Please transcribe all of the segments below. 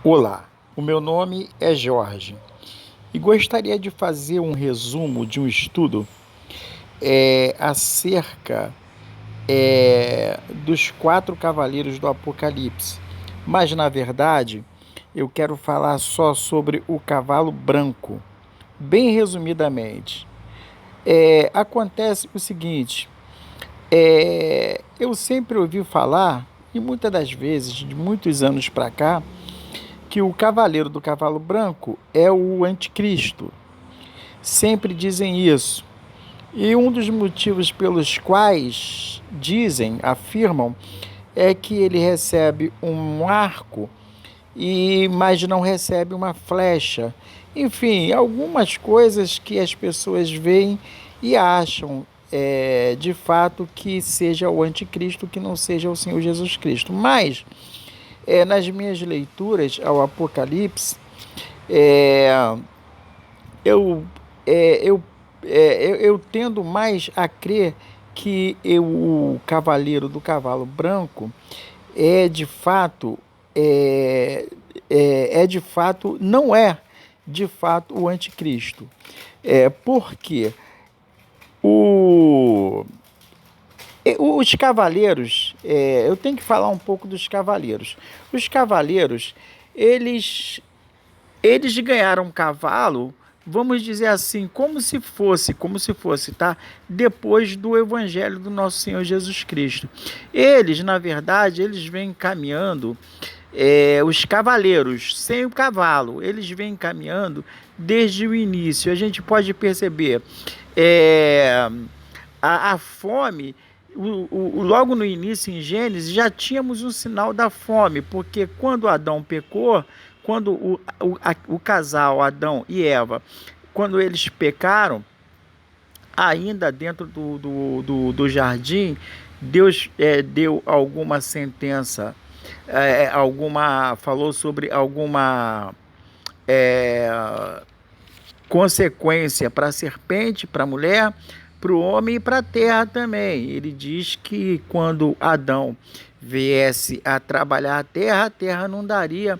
Olá, o meu nome é Jorge e gostaria de fazer um resumo de um estudo acerca dos quatro cavaleiros do Apocalipse. Mas, na verdade, eu quero falar só sobre o cavalo branco, bem resumidamente. Acontece o seguinte: eu sempre ouvi falar, e muitas das vezes, de muitos anos para cá, que o cavaleiro do cavalo branco é o anticristo. Sempre dizem isso. E um dos motivos pelos quais afirmam, é que ele recebe um arco, mas não recebe uma flecha. Enfim, algumas coisas que as pessoas veem e acham de fato que seja o anticristo, que não seja o Senhor Jesus Cristo. Mas, nas minhas leituras ao Apocalipse, é, eu, é, eu, eu tendo mais a crer que o cavaleiro do cavalo branco é de fato, não é de fato o anticristo. Porque o, os cavaleiros, eu tenho que falar um pouco dos cavaleiros. Os cavaleiros, eles ganharam um cavalo, vamos dizer assim, como se fosse, tá? Depois do evangelho do nosso Senhor Jesus Cristo. Eles, na verdade, eles vêm caminhando, os cavaleiros, sem o cavalo, eles vêm caminhando desde o início. A gente pode perceber a fome. Logo no início, em Gênesis, já tínhamos um sinal da fome, porque quando Adão pecou, quando o casal Adão e Eva, quando eles pecaram, ainda dentro do jardim, Deus deu alguma sentença, falou sobre alguma é, consequência para a serpente, para a mulher, para o homem e para a terra também. Ele diz que quando Adão viesse a trabalhar a terra não daria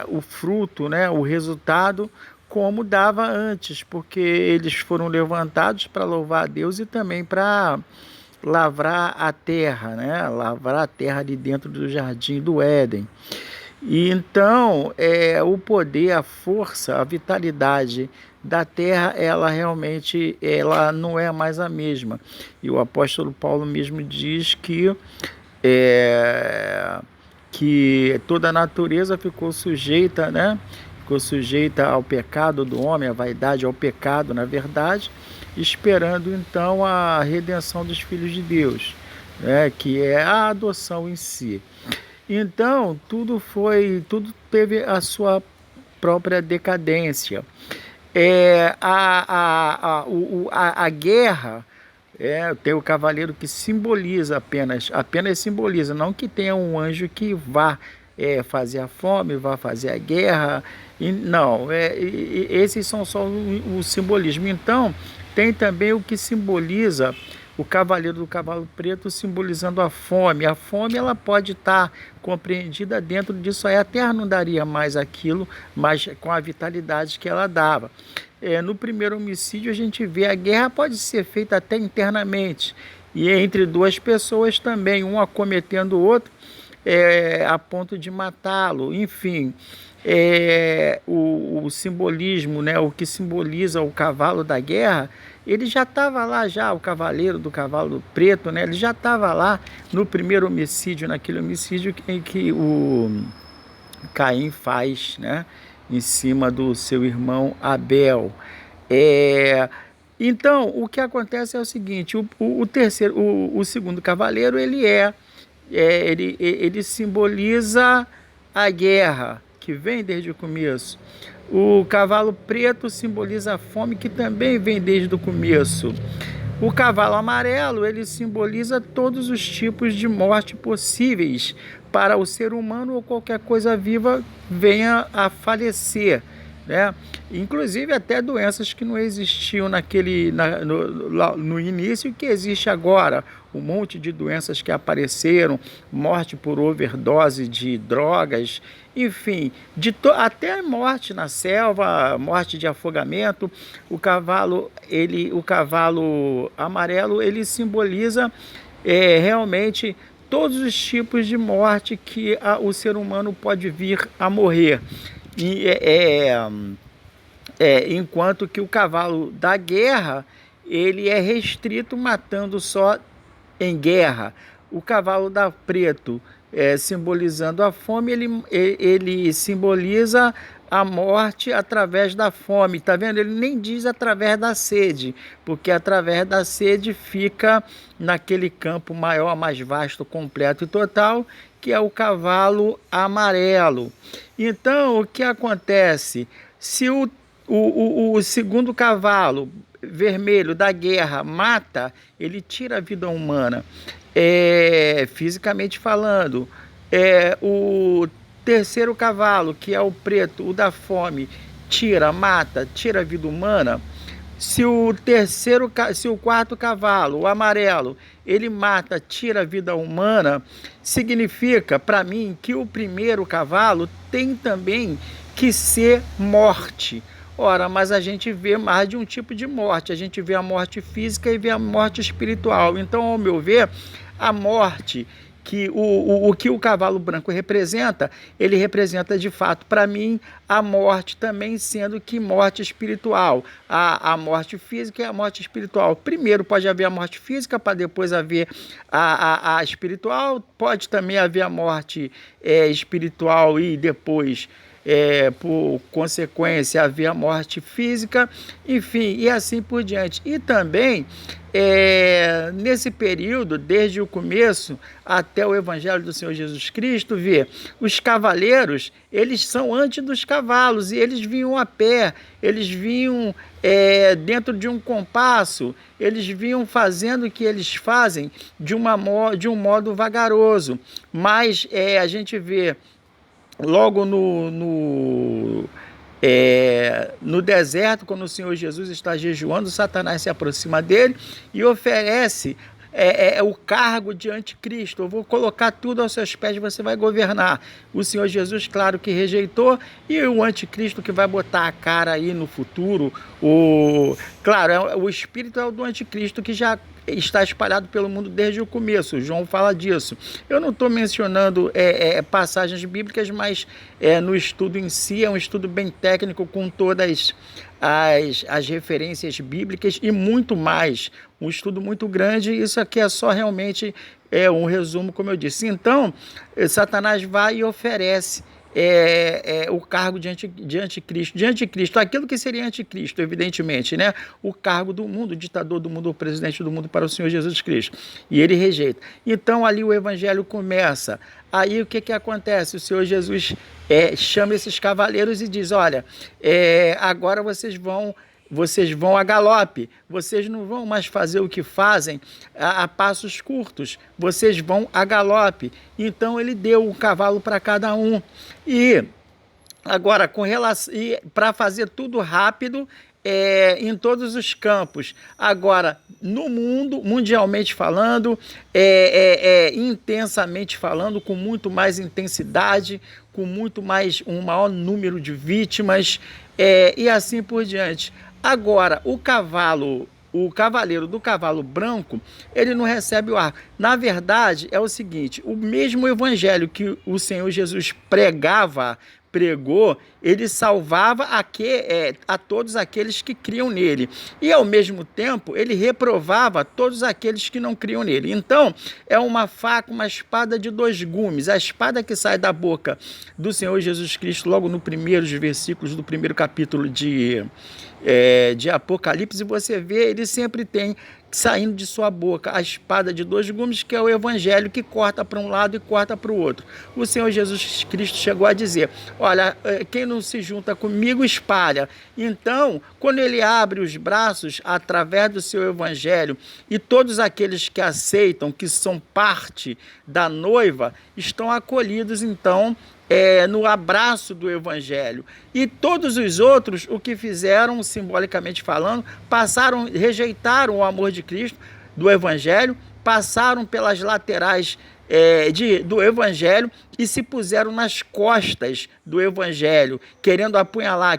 o fruto, né, o resultado como dava antes, porque eles foram levantados para louvar a Deus e também para lavrar a terra, né, lavrar a terra ali dentro do jardim do Éden. E então, o poder, a força, a vitalidade da terra, ela realmente ela não é mais a mesma. E o apóstolo Paulo mesmo diz que toda a natureza ficou sujeita, né? Ficou sujeita ao pecado do homem, à vaidade, ao pecado, na verdade, esperando então a redenção dos filhos de Deus, né? Que é a adoção em si. Então, tudo teve a sua própria decadência. A guerra, tem o cavaleiro que simboliza apenas simboliza, não que tenha um anjo que vá fazer a fome, vá fazer a guerra, não, esses são só o simbolismo. Então, tem também o que simboliza o cavaleiro do cavalo preto, simbolizando a fome. A fome, ela pode estar compreendida dentro disso aí. A terra não daria mais aquilo, mas com a vitalidade que ela dava. No primeiro homicídio, a gente vê a guerra pode ser feita até internamente, e entre duas pessoas também, um acometendo o outro, a ponto de matá-lo. Enfim, o simbolismo, né, o que simboliza o cavalo da guerra, ele já estava lá, já o cavaleiro do cavalo preto, né, ele já estava lá no primeiro homicídio, naquele homicídio em que o Caim faz, né, em cima do seu irmão Abel. Então, o que acontece é o seguinte: o segundo cavaleiro, ele simboliza a guerra que vem desde o começo. O cavalo preto simboliza a fome, que também vem desde o começo. O cavalo amarelo, ele simboliza todos os tipos de morte possíveis para o ser humano ou qualquer coisa viva venha a falecer, né? Inclusive até doenças que não existiam no início, que existe agora, um monte de doenças que apareceram, morte por overdose de drogas, enfim, até morte na selva, morte de afogamento. O cavalo amarelo, ele simboliza realmente todos os tipos de morte que o ser humano pode vir a morrer. E, enquanto que o cavalo da guerra, ele é restrito, matando só em guerra. O cavalo da preto, simbolizando a fome, ele simboliza a morte através da fome, tá vendo? Ele nem diz através da sede, porque através da sede fica naquele campo maior, mais vasto, completo e total, que é o cavalo amarelo. Então, o que acontece? Se o segundo cavalo vermelho da guerra mata, ele tira a vida humana, fisicamente falando. O terceiro cavalo, que é o preto, o da fome, mata, tira a vida humana. Se o quarto cavalo, o amarelo, ele mata, tira a vida humana, significa para mim que o primeiro cavalo tem também que ser morte. Ora, mas a gente vê mais de um tipo de morte. A gente vê a morte física e vê a morte espiritual. Então, ao meu ver, a morte que o cavalo branco representa, ele representa de fato para mim a morte também, sendo que morte espiritual. A morte física e a morte espiritual. Primeiro pode haver a morte física, para depois haver a espiritual. Pode também haver a morte espiritual e depois, por consequência, haver a morte física, enfim, e assim por diante. E também, nesse período, desde o começo até o Evangelho do Senhor Jesus Cristo, os cavaleiros, eles são antes dos cavalos, e eles vinham a pé, eles vinham dentro de um compasso, eles vinham fazendo o que eles fazem de um modo vagaroso. Mas a gente vê logo no deserto, quando o Senhor Jesus está jejuando, Satanás se aproxima dele e oferece o cargo de anticristo. Eu vou colocar tudo aos seus pés, você vai governar. O Senhor Jesus, claro que rejeitou, e o anticristo que vai botar a cara aí no futuro, claro, o espírito é o do anticristo, que já está espalhado pelo mundo desde o começo. João fala disso. Eu não estou mencionando passagens bíblicas, mas no estudo em si, é um estudo bem técnico, com todas as referências bíblicas e muito mais. Um estudo muito grande. Isso aqui é só realmente um resumo, como eu disse. Então, Satanás vai e oferece o cargo de anticristo, aquilo que seria anticristo, evidentemente, né? O cargo do mundo, o ditador do mundo, o presidente do mundo, para o Senhor Jesus Cristo. E ele rejeita. Então, ali o evangelho começa. Aí o que acontece? O Senhor Jesus chama esses cavaleiros e diz: olha, agora vocês vão a galope, vocês não vão mais fazer o que fazem a passos curtos, vocês vão a galope. Então ele deu um cavalo para cada um. E agora, para fazer tudo rápido, em todos os campos. Agora, no mundo, mundialmente falando, intensamente falando, com muito mais intensidade, com um maior número de vítimas, e assim por diante. Agora, o cavaleiro do cavalo branco, ele não recebe o ar. Na verdade, é o seguinte: o mesmo evangelho que o Senhor Jesus pregou, ele salvava a todos aqueles que criam nele. E, ao mesmo tempo, ele reprovava todos aqueles que não criam nele. Então, é uma faca, uma espada de dois gumes. A espada que sai da boca do Senhor Jesus Cristo, logo nos primeiros versículos do primeiro capítulo de Apocalipse, você vê, ele sempre tem saindo de sua boca a espada de dois gumes, que é o evangelho, que corta para um lado e corta para o outro. O Senhor Jesus Cristo chegou a dizer: olha, quem não se junta comigo espalha. Então, quando ele abre os braços através do seu evangelho, e todos aqueles que aceitam, que são parte da noiva, estão acolhidos, então, no abraço do evangelho. E todos os outros, o que fizeram, simbolicamente falando, rejeitaram o amor de Cristo, do evangelho, passaram pelas laterais do Evangelho e se puseram nas costas do Evangelho, querendo apunhalar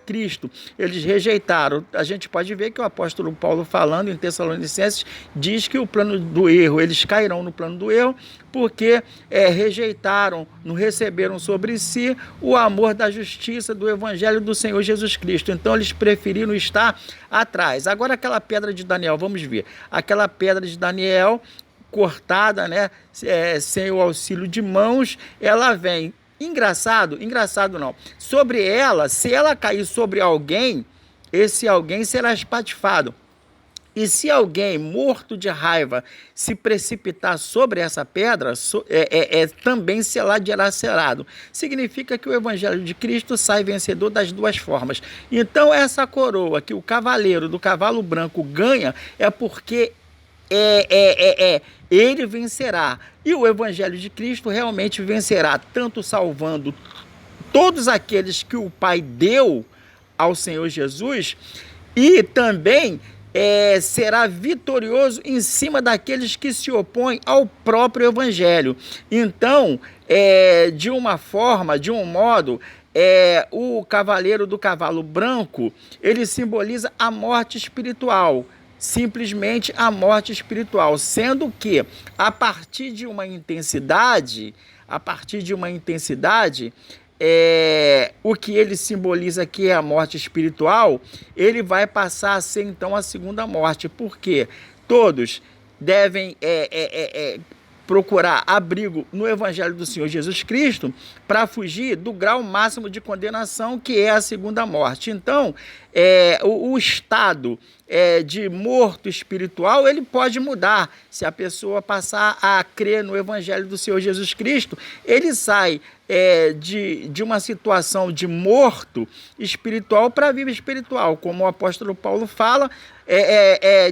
Cristo. Eles rejeitaram. A gente pode ver que o apóstolo Paulo, falando em Tessalonicenses, diz que o plano do erro, eles cairão no plano do erro, porque rejeitaram, não receberam sobre si o amor da justiça do Evangelho do Senhor Jesus Cristo. Então eles preferiram estar atrás. Agora aquela pedra de Daniel, vamos ver. Aquela pedra de Daniel cortada, né, sem o auxílio de mãos, ela vem. Engraçado não. Sobre ela, se ela cair sobre alguém, esse alguém será espatifado. E se alguém morto de raiva se precipitar sobre essa pedra, também será dilacerado. Significa que o Evangelho de Cristo sai vencedor das duas formas. Então essa coroa que o cavaleiro do cavalo branco ganha é porque ele vencerá. E o Evangelho de Cristo realmente vencerá, tanto salvando todos aqueles que o Pai deu ao Senhor Jesus, e também será vitorioso em cima daqueles que se opõem ao próprio Evangelho. Então, de uma forma, de um modo, o cavaleiro do cavalo branco, ele simboliza a morte espiritual. Simplesmente a morte espiritual, sendo que a partir de uma intensidade, o que ele simboliza aqui é a morte espiritual, ele vai passar a ser então a segunda morte, porque todos devem procurar abrigo no Evangelho do Senhor Jesus Cristo para fugir do grau máximo de condenação, que é a segunda morte. Então, o estado de morto espiritual, ele pode mudar. Se a pessoa passar a crer no Evangelho do Senhor Jesus Cristo, ele sai de uma situação de morto espiritual para vivo espiritual, como o apóstolo Paulo fala,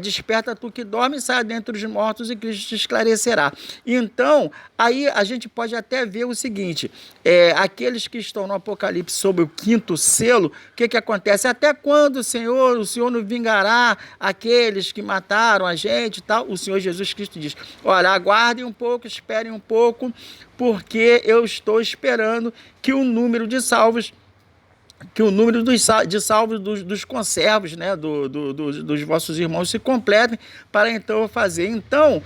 desperta tu que dorme, sai dentre os mortos e Cristo te esclarecerá. Então, aí a gente pode até ver o seguinte, aqueles que estão no Apocalipse sob o quinto selo, o que acontece? Até quando o Senhor não vingará aqueles que mataram a gente e tal? O Senhor Jesus Cristo diz, olha, aguardem um pouco, esperem um pouco, porque eu estou esperando que o número de salvos, dos conservos, né, dos vossos irmãos se completem, para então eu fazer. Então,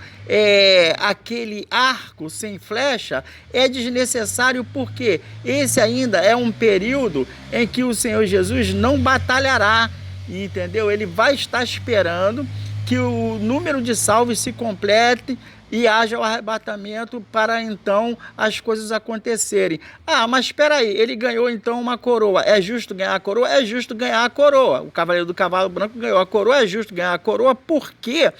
aquele arco sem flecha é desnecessário, porque esse ainda é um período em que o Senhor Jesus não batalhará, entendeu? Ele vai estar esperando que o número de salvos se complete e haja o arrebatamento para então as coisas acontecerem. Ah, mas espera aí, ele ganhou então uma coroa. É justo ganhar a coroa? É justo ganhar a coroa. O cavaleiro do cavalo branco ganhou a coroa, é justo ganhar a coroa, porque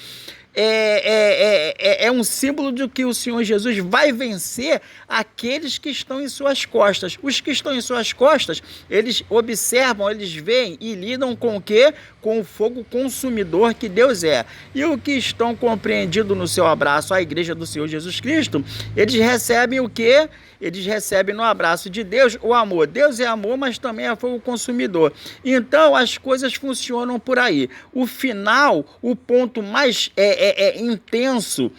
é um símbolo de que o Senhor Jesus vai vencer aqueles que estão em suas costas. Os que estão em suas costas, eles observam, eles veem e lidam com o quê? Com o fogo consumidor que Deus é. E o que estão compreendidos no seu abraço, a igreja do Senhor Jesus Cristo, eles recebem o quê? Eles recebem no abraço de Deus o amor. Deus é amor, mas também é fogo consumidor. Então, as coisas funcionam por aí. O final, o ponto mais intenso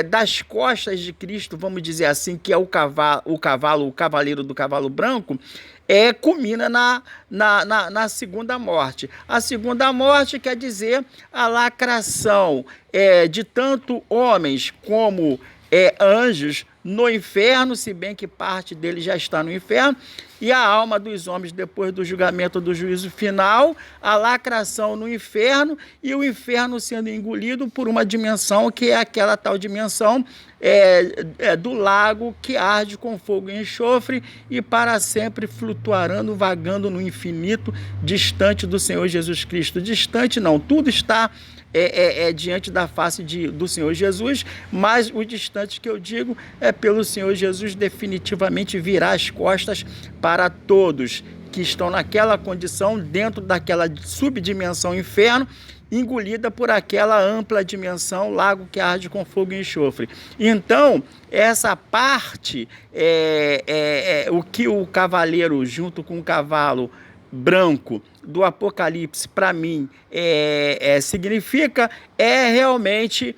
das costas de Cristo, vamos dizer assim, que é o cavaleiro do cavalo branco, culmina na segunda morte. A segunda morte quer dizer a lacração de tanto homens como anjos no inferno, se bem que parte deles já está no inferno, e a alma dos homens depois do julgamento do juízo final, a lacração no inferno, e o inferno sendo engolido por uma dimensão que é aquela tal dimensão do lago que arde com fogo e enxofre e para sempre flutuando, vagando no infinito, distante do Senhor Jesus Cristo. Distante não, tudo está diante da face do Senhor Jesus, mas o distante que eu digo é pelo Senhor Jesus definitivamente virar as costas para todos que estão naquela condição, dentro daquela subdimensão inferno, engolida por aquela ampla dimensão, lago que arde com fogo e enxofre. Então, essa parte, o que o cavaleiro junto com o cavalo branco do Apocalipse, para mim, significa realmente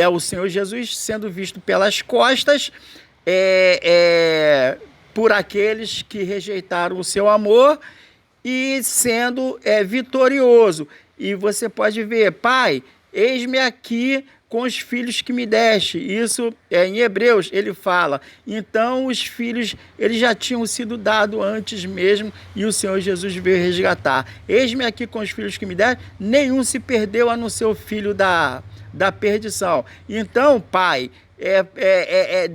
o Senhor Jesus sendo visto pelas costas por aqueles que rejeitaram o seu amor e sendo vitorioso. E você pode ver, Pai, eis-me aqui com os filhos que me deste. Isso em Hebreus ele fala. Então os filhos eles já tinham sido dados antes mesmo e o Senhor Jesus veio resgatar. Eis-me aqui com os filhos que me deste, nenhum se perdeu a não ser o filho da perdição. Então, Pai,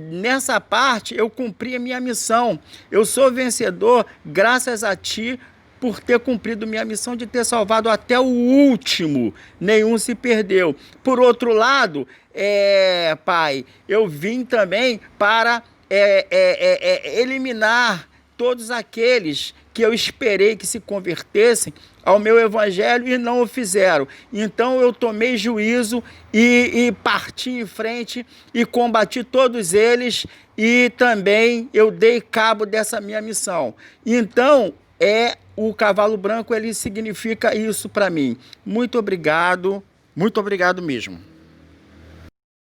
nessa parte eu cumpri a minha missão. Eu sou vencedor graças a Ti, por ter cumprido minha missão de ter salvado até o último, nenhum se perdeu. Por outro lado, Pai, eu vim também para eliminar todos aqueles que eu esperei que se convertessem ao meu evangelho e não o fizeram. Então eu tomei juízo e parti em frente e combati todos eles e também eu dei cabo dessa minha missão. Então, o cavalo branco, ele significa isso para mim. Muito obrigado mesmo.